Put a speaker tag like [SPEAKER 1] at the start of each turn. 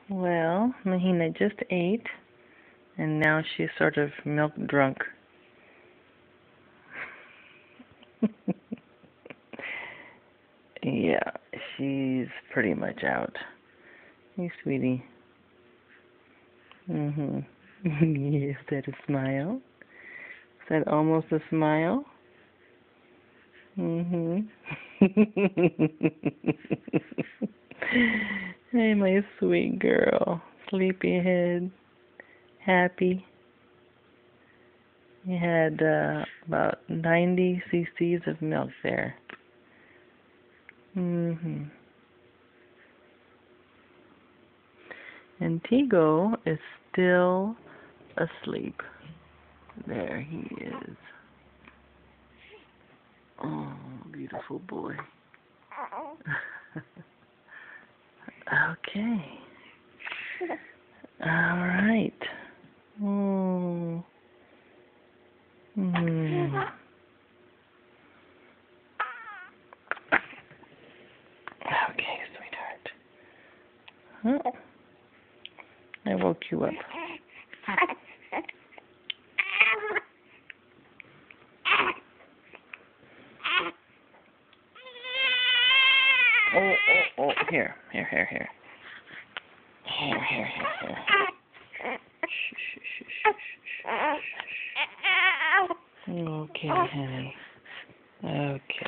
[SPEAKER 1] Well, Mahina just ate, and now she's sort of milk drunk. Yeah, she's pretty much out. Hey, sweetie. Mhm. Is that a smile? Is that almost a smile? Mhm. Hey, my sweet girl. Sleepyhead. Happy. You had about 90 cc's of milk there. Mhm. And Tigo is still asleep. There he is. Oh, beautiful boy. Okay. All right. Oh. Mm. Okay, sweetheart. Oh, I woke you up. Oh, here. Here. Here. Shh. Okay, honey. Okay.